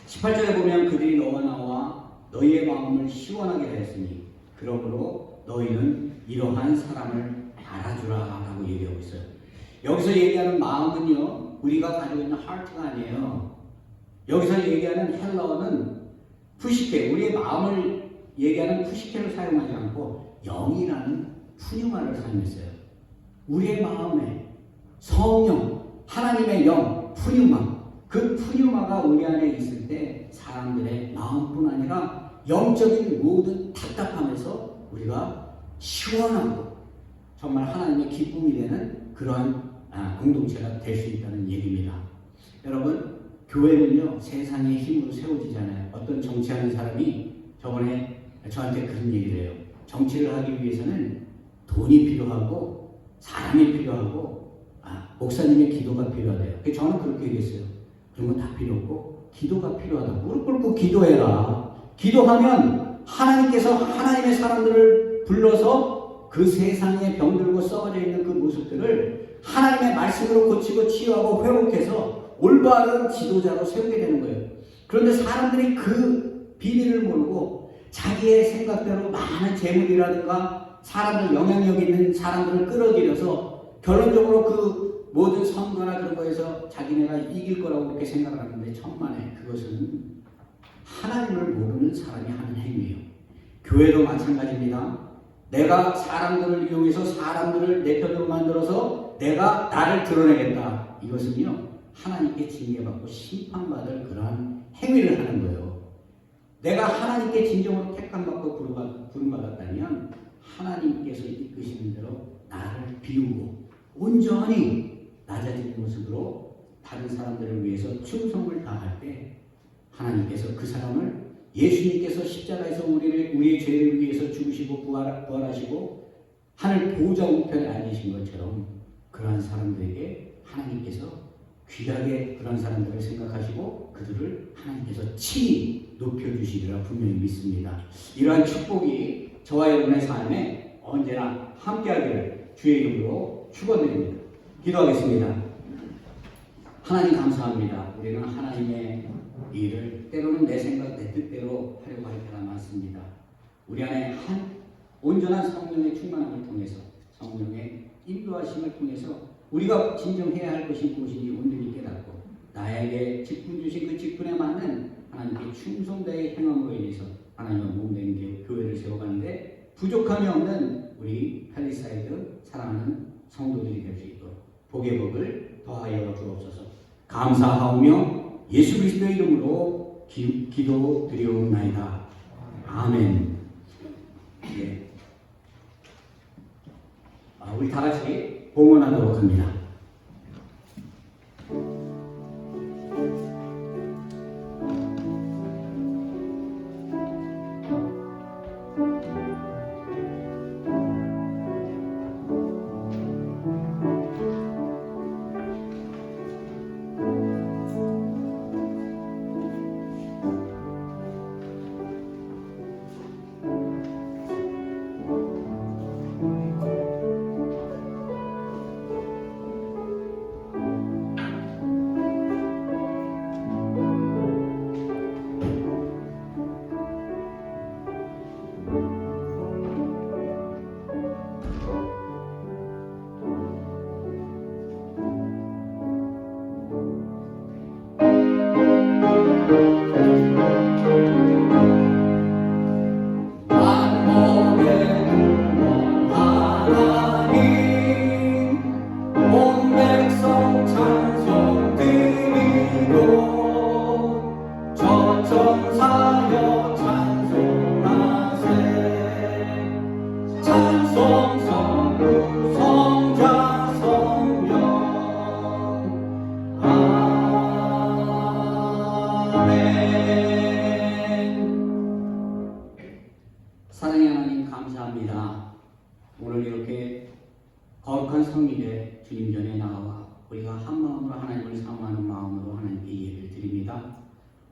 18절에 보면 그들이 너와 나와 너희의 마음을 시원하게 하였으니 그러므로 너희는 이러한 사람을 알아주라 라고 얘기하고 있어요. 여기서 얘기하는 마음은요, 우리가 가지고 있는 하트가 아니에요. 여기서 얘기하는 헬라어는 푸시케, 우리의 마음을 얘기하는 푸시케를 사용하지 않고 영이라는 푸뉴마를 사용했어요. 우리의 마음에 성령, 하나님의 영, 푸뉴마, 그 푸뉴마가 우리 안에 있을 때 사람들의 마음뿐 아니라 영적인 모든 답답함에서 우리가 시원하고 정말 하나님의 기쁨이 되는 그러한 공동체가 될 수 있다는 얘기입니다. 여러분, 교회는요, 세상의 힘으로 세워지잖아요. 어떤 정치하는 사람이 저번에 저한테 그런 얘기를 해요. 정치를 하기 위해서는 돈이 필요하고 사람이 필요하고 목사님의 기도가 필요하대요. 저는 그렇게 얘기했어요. 그런 건 다 필요 없고 기도가 필요하다. 무릎 꿇고 기도해라. 기도하면 하나님께서 하나님의 사람들을 불러서 그 세상에 병들고 썩어져 있는 그 모습들을 하나님의 말씀으로 고치고 치유하고 회복해서 올바른 지도자로 세우게 되는 거예요. 그런데 사람들이 그 비밀을 모르고 자기의 생각대로 많은 재물이라든가 사람들 영향력 있는 사람들을 끌어들여서 결론적으로 그 모든 선거나 그런 거에서 자기네가 이길 거라고 그렇게 생각을 하는데 천만에 그것은 하나님을 모르는 사람이 하는 행위예요. 교회도 마찬가지입니다. 내가 사람들을 이용해서 사람들을 내 편으로 만들어서 내가 나를 드러내겠다. 이것은요, 하나님께 징계받고 심판받을 그러한 행위를 하는 거예요. 내가 하나님께 진정으로 택함받고 부름받았다면 하나님께서 이끄시는 대로 나를 비우고 온전히 낮아진 모습으로 다른 사람들을 위해서 충성을 다할 때 하나님께서 그 사람을 예수님께서 십자가에서 우리의 죄를 위해서 죽으시고 부활하시고 하늘 보좌 우편에 앉으신 것처럼 그러한 사람들에게 하나님께서 귀하게 그런 사람들을 생각하시고 그들을 하나님께서 친히 높여주시리라 분명히 믿습니다. 이러한 축복이 저와 여러분의 삶에 언제나 함께하기를 주의 이름으로 축원드립니다. 기도하겠습니다. 하나님 감사합니다. 우리는 하나님의 일을 때로는 내 생각 내 뜻대로 하려고 할 때가 많습니다. 우리 안에 온전한 성령의 충만함을 통해서 성령의 인도하심을 통해서 우리가 진정해야 할 것이 무엇인지 온전히 깨닫고 나에게 직분 주신 그 직분에 맞는 하나님께 충성되게 행함으로 인해서 하나님의 몸된 교회를 세워가는데 부족함이 없는 우리 팰리사이드 사랑하는 성도들이 될 수 있도록 복의 복을 더하여 주옵소서. 감사하오며 예수 그리스도의 이름으로 기도드리옵나이다. 아멘. 예. 우리 다 같이 봉헌하도록 합니다. 사랑의 하나님 감사합니다. 오늘 이렇게 거룩한 성일에 주님 전에 나와 우리가 한 마음으로 하나님을 사모하는 마음으로 하나님께 예배를 드립니다.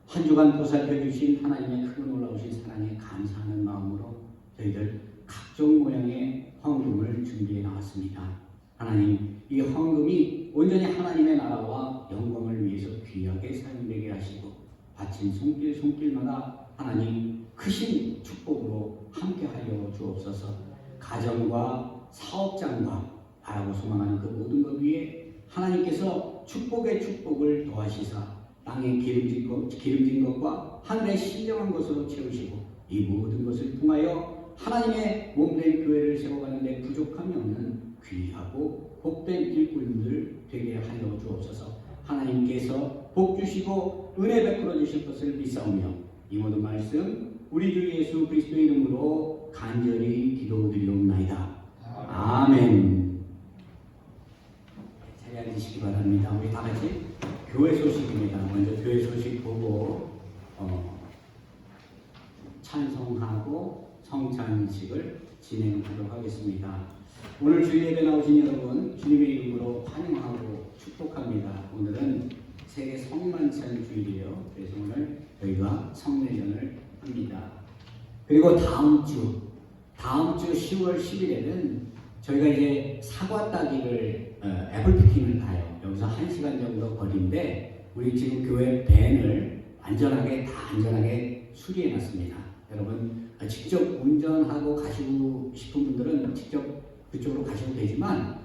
한 주간 보살펴 주신 하나님의 크고 놀라우신 사랑에 감사하는 마음으로 저희들 각종 모양의 헌금을 준비해 나왔습니다. 하나님, 이 헌금이 온전히 하나님의 나라와 영광을 위해서 귀하게 사용되게 하시고 바친 손길마다 하나님 크신 축복으로 함께하여 주옵소서. 가정과 사업장과 바라고 소망하는 그 모든 것 위에 하나님께서 축복의 축복을 더하시사 땅에 기름진 것과 하늘에 신령한 것으로 채우시고 이 모든 것을 통하여 하나님의 몸된 교회를 세워가는 데 부족함이 없는 귀하고 복된 일꾼들 되게 하여 주옵소서. 하나님께서 복 주시고 은혜 베풀어 주실 것을 믿사오며 이 모든 말씀 우리 주 예수 그리스도의 이름으로 간절히 기도드리옵나이다. 아멘. 자리에 앉으시기 바랍니다. 우리 다 같이 교회 소식입니다. 먼저 교회 소식 보고 찬송하고 성찬식을 진행하도록 하겠습니다. 오늘 주일 예배 나오신 여러분 주님의 이름으로 환영하고 축복합니다. 오늘은 세계 성만찬 주일이에요. 그래서 오늘 저희가 성례전을 합니다. 그리고 다음 주 다음 주 10월 10일에는 저희가 이제 사과 따기를 애플 피킹을 가요. 여기서 1시간 정도 거리인데 우리 지금 교회 밴을 안전하게 수리해 놨습니다. 여러분 직접 운전하고 가시고 싶은 분들은 직접 그쪽으로 가셔도 되지만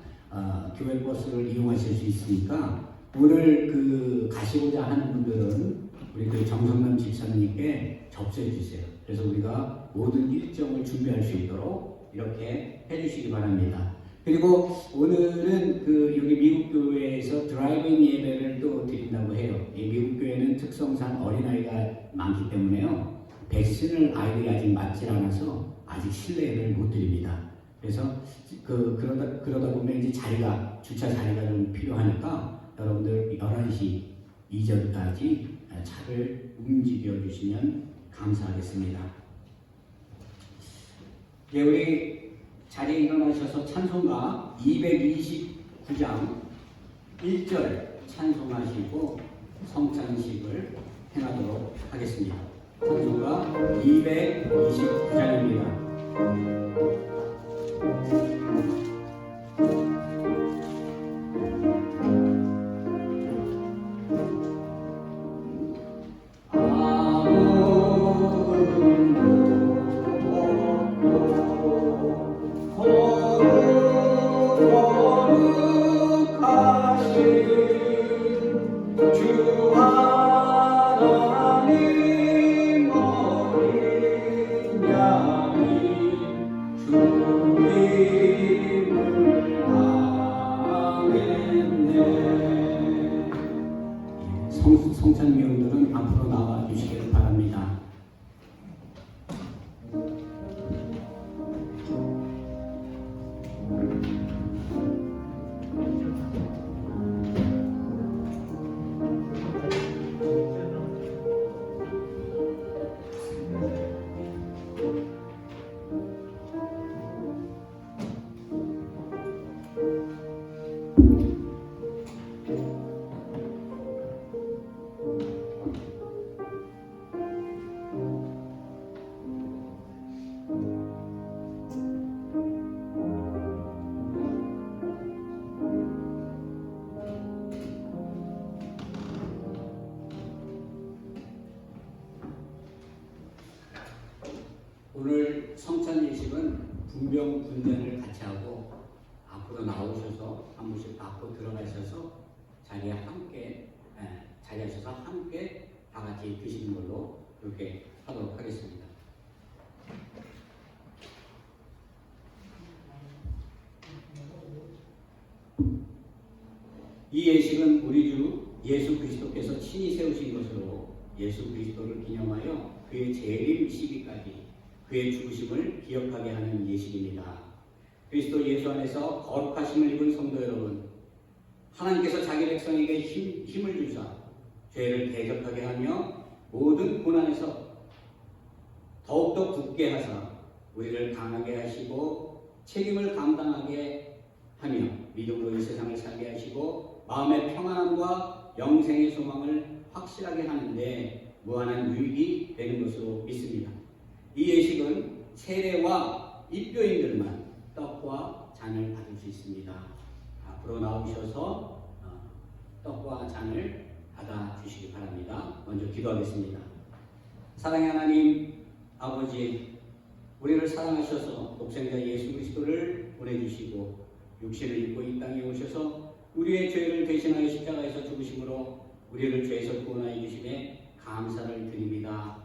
교회 버스를 이용하실 수 있으니까 오늘 가시고자 하는 분들은 우리 그 정성남 집사님께 접수해 주세요. 그래서 우리가 모든 일정을 준비할 수 있도록 이렇게 해주시기 바랍니다. 그리고 오늘은 여기 미국 교회에서 드라이브인 예배를 또 드린다고 해요. 이 미국 교회는 특성상 어린아이가 많기 때문에요. 백신을 아이들이 아직 맞지 않아서 아직 실내를 못 드립니다. 그래서 그러다 보면 이제 주차 자리가 좀 필요하니까 여러분들 11시 이전까지 차를 움직여 주시면 감사하겠습니다. 예, 우리 자리에 일어나셔서 찬송가 229장 1절 찬송하시고 성찬식을 행하도록 하겠습니다. 찬송가 229장입니다. 성찬미용들은 앞으로 나와 주시길 바랍니다. 오늘 성찬 예식은 분명 분전을 같이 하고 앞으로 나오셔서 한 분씩 받고 들어가셔서 자리에 자리하셔서 함께 다 같이 드시는 걸로 그렇게 하도록 하겠습니다. 이 예식은 우리 주 예수 그리스도께서 친히 세우신 것으로 예수 그리스도를 기념하여 그의 재림 시기까지 그의 죽으심을 기억하게 하는 예식입니다. 그리스도 예수 안에서 거룩하심을 입은 성도 여러분, 하나님께서 자기 백성에게 힘을 주사 죄를 대적하게 하며 모든 고난에서 더욱더 굳게 하사 우리를 강하게 하시고 책임을 감당하게 하며 믿음으로 이 세상을 살게 하시고 마음의 평안함과 영생의 소망을 확실하게 하는데 무한한 유익이 되는 것으로 믿습니다. 이 예식은 세례와 입교인들만 떡과 잔을 받을 수 있습니다. 앞으로 나오셔서 떡과 잔을 받아주시기 바랍니다. 먼저 기도하겠습니다. 사랑의 하나님 아버지, 우리를 사랑하셔서 독생자 예수 그리스도를 보내주시고 육신을 입고 이 땅에 오셔서 우리의 죄를 대신하여 십자가에서 죽으심으로 우리를 죄에서 구원하여 주심에 감사를 드립니다.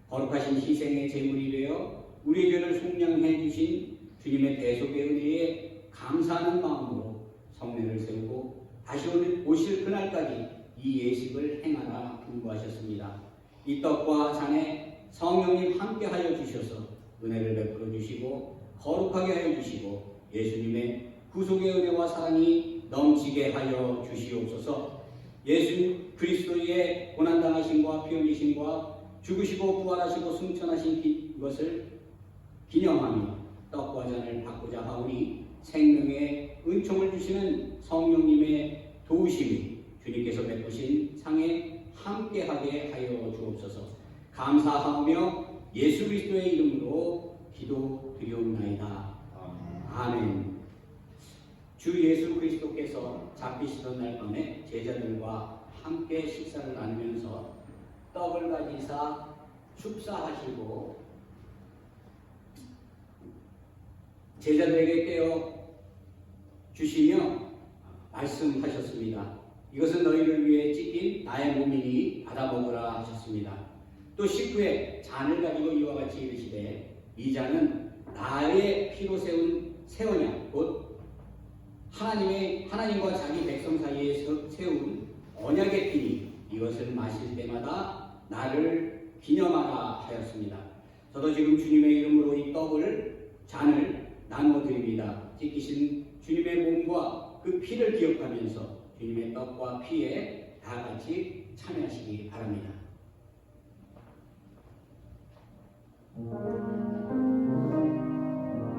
거룩하신 희생의 제물이 되어 우리의 죄를 속량해 주신 주님의 대속의 은혜에 감사하는 마음으로 성례를 세우고 다시 오실 그날까지 이 예식을 행하라 분부하셨습니다. 이 떡과 잔에 성령님 함께하여 주셔서 은혜를 베풀어 주시고 거룩하게 하여 주시고 예수님의 구속의 은혜와 사랑이 넘치게 하여 주시옵소서. 예수 그리스도의 고난당하심과 피 흘리심과 죽으시고 부활하시고 승천하신 것을 기념하며 떡과 잔을 받고자 하오니 생명의 은총을 주시는 성령님의 도우심이 주님께서 베푸신 상에 함께하게 하여 주옵소서. 감사하며 예수 그리스도의 이름으로 기도드리옵나이다. 아멘. 주 예수 그리스도께서 잡히시던 날 밤에 제자들과 함께 식사를 나누면서 떡을 가지사 축사하시고 제자들에게 떼어 주시며 말씀하셨습니다. 이것은 너희를 위해 찢긴 나의 몸이니 받아 먹으라 하셨습니다. 또 식후에 잔을 가지고 이와 같이 이르시되 이 잔은 나의 피로 세운 새 언약 곧 하나님과 자기 백성 사이에 세운 언약의 피니 이것을 마실 때마다 나를 기념하라 하였습니다. 저도 지금 주님의 이름으로 이 잔을 나누어 드립니다. 찢기신 주님의 몸과 그 피를 기억하면서 주님의 떡과 피에 다 같이 참여하시기 바랍니다.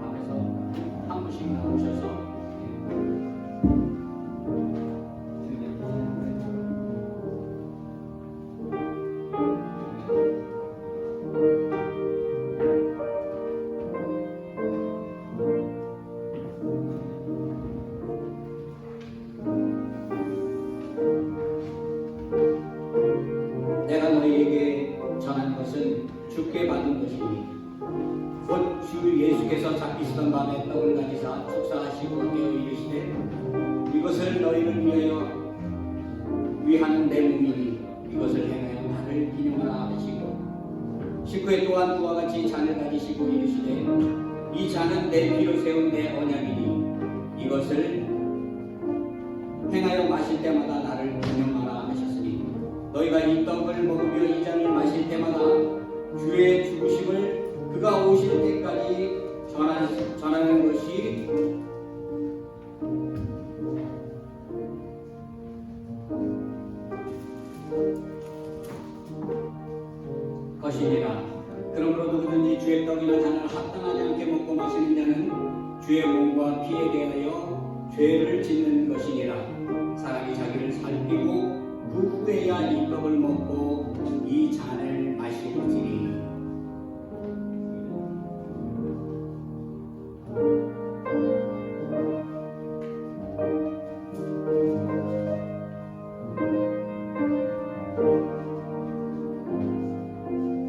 앞에서 한 분씩 나오셔서 내가 너희에게 전한 것은 주께 받은 것이니 곧 주 예수께서 잡히시던 밤에 떡을 가지사 축사하시고 깨어 이르시되 이것을 너희를 위하는 내 몸이니 이것을 행하여 나를 기념하라 하시고 식후에 또한 그와 같이 잔을 가지시고 이르시되 이 잔은 내 피로 세운 내 언약이니 이것을 행하여 마실 때마다 나를 기념하라 하셨으니 너희가 이 떡을 먹으며 이 잔을 마실 때마다 주의 죽으심을 그가 오실 때까지 전하는 것이 것이니라. 그러므로 누구든지 주의 떡이나 잔을 합당하지 않게 먹고 마시는 자는 주의 몸과 피에 대하여 죄를 짓는 것이니라. 사람이 자기를 살피고 그 후에야 이 떡을 먹고 이 잔을 마시리니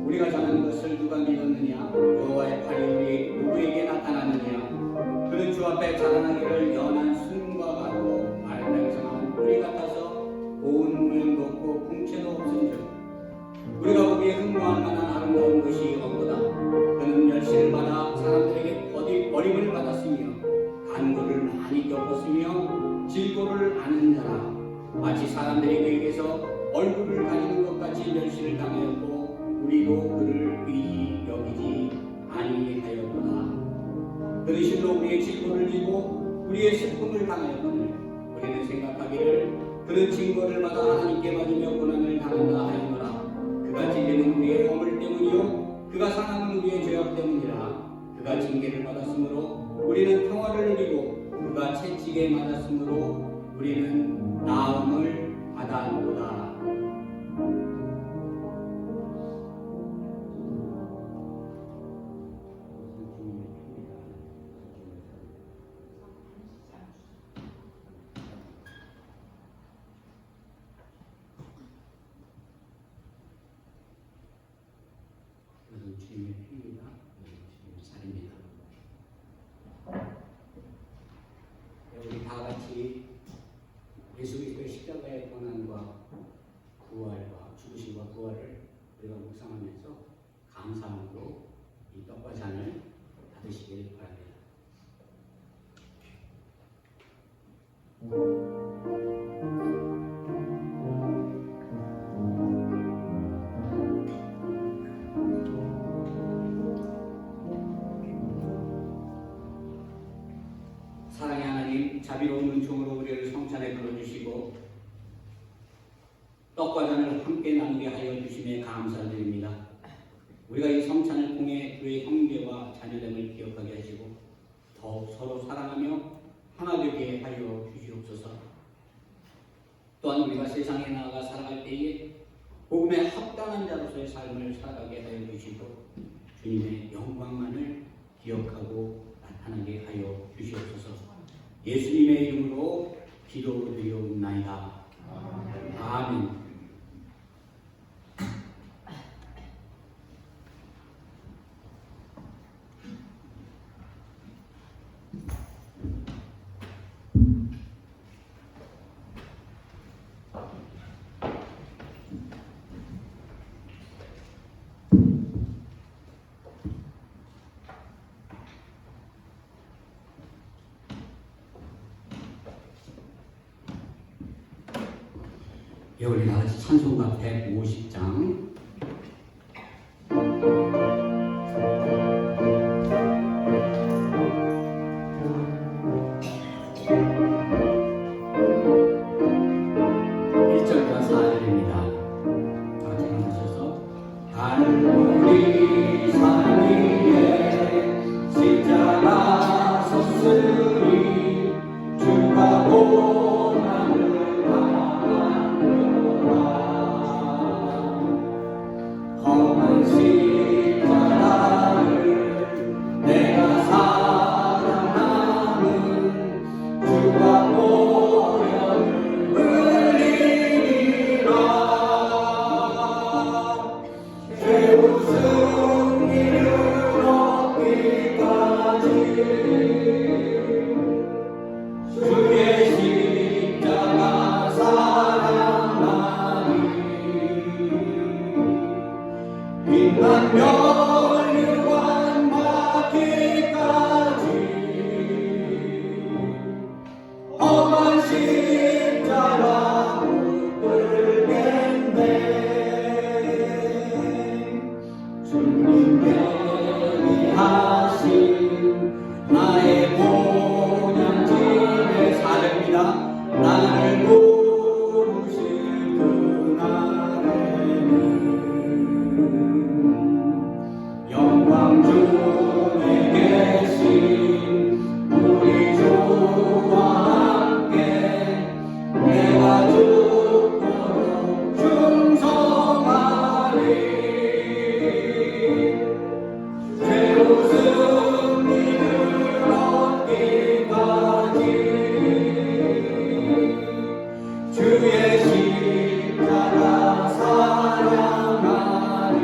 우리가 전하는 것을 누가 믿었느냐? 여호와의 팔이 누구에게 나타났느냐? 그는 주 앞에 자라나기를 연한 순과 같고 마른 땅에서 나온 뿌리 같아서 고운 모양도 없고 궁채도 없은즉 우리가 보기에 흠모할 만한 아름다운 것이 없도다. 그는 멸시를 받아 사람들에게 버림을 받았으며 간고를 많이 겪었으며 질고를 아는 자라. 마치 사람들이 그에게서 얼굴을 가리는 것 같이 멸시를 당하였고 우리도 그를 귀히 여기지 아니하였도다. 그는 실로 우리의 질고를 지고 우리의 슬픔을 당하였거늘 우리는 생각하기를 그는 징벌을 받아 하나님께 맞으며 고난을 당한다 하였노라. 그가 찔림은 우리의 허물 때문이요 그가 상함은 우리의 죄악 때문이라. 그가 징계를 받았으므로 우리는 평화를 누리고 그가 채찍에 맞았으므로 우리는 나음을 받았노라. 주님의 피입니다. 주님의 살입니다. 우리 다 같이 예수 그리스도의 십자가의 고난과 부활과 죽으심과 부활을 우리가 묵상하면서 감사함으로 이 떡과 잔을 받으시길 바랍니다. 사랑의 하나님, 자비로운 은총으로 우리를 성찬에 불러주시고 떡과 잔을 함께 나누게 하여 주심에 감사드립니다. 우리가 이 성찬을 통해 그의 형제와 자녀됨을 기억하게 하시고 더욱 서로 사랑하며 하나 되게 하여 주시옵소서. 또한 우리가 세상에 나아가 살아갈 때에 복음에 합당한 자로서의 삶을 살아가게 하여 주시고 주님의 영광만을 기억하고 나타나게 하여 주시옵소서. 예수님의 이름으로 기도드리옵나이다. 아멘. 예, 우리 다 같이 찬송가 150장 갈보리 산 위에 십자가 섰으니 주가 고난을 당하노라. 험한 십자가를 내가 사랑하는 주가 보혈을 흘리리라. 최후 승리를 얻기까지 주의 십자가 사랑하니 빛난 멸류관 받기까지 험한 십자가 붙들겠네. 주님께 위하신 나의 본향집의 사랑입니다. 나를 부르실 그날에는 영광 중에 계신 우리 주와 함께 내가 죽도록 충성하리. 최후 승리를 얻기까지 주의 십자가 사랑하리.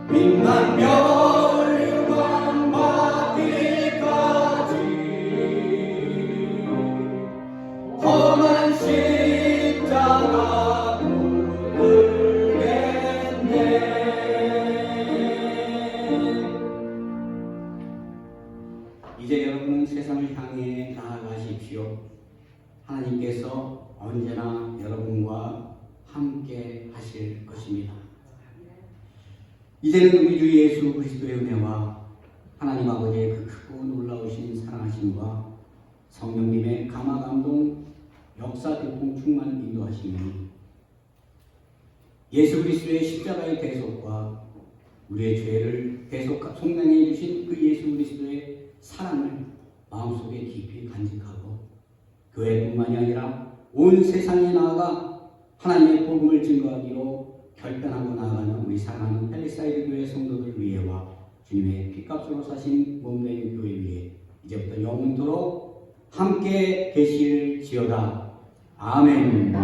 빛난 멸류관 받기까지 험한 십자가 붙들겠네. 이제 여러분은 세상을 향해 나아가십시오. 하나님께서 언제나 여러분과 함께 하실 것입니다. 이제는 우리 주 예수 그리스도의 은혜와 하나님 아버지의 그 크고 놀라우신 사랑하심과 성령님의 감화 감동 역사 대통 충만 인도하심이 예수 그리스도의 십자가의 대속과 우리의 죄를 속량해 주신 그 예수 그리스도의 사랑을 마음속에 깊이 간직하고 교회뿐만이 아니라 온 세상에 나아가 하나님의 복음을 증거하기로 결단하고 나아가는 우리 사랑하는 펠리사이드 교회 성도들 위해와 주님의 피값으로 사신 몸된 교회 위에 이제부터 영원토록 함께 계실지어다. 아멘.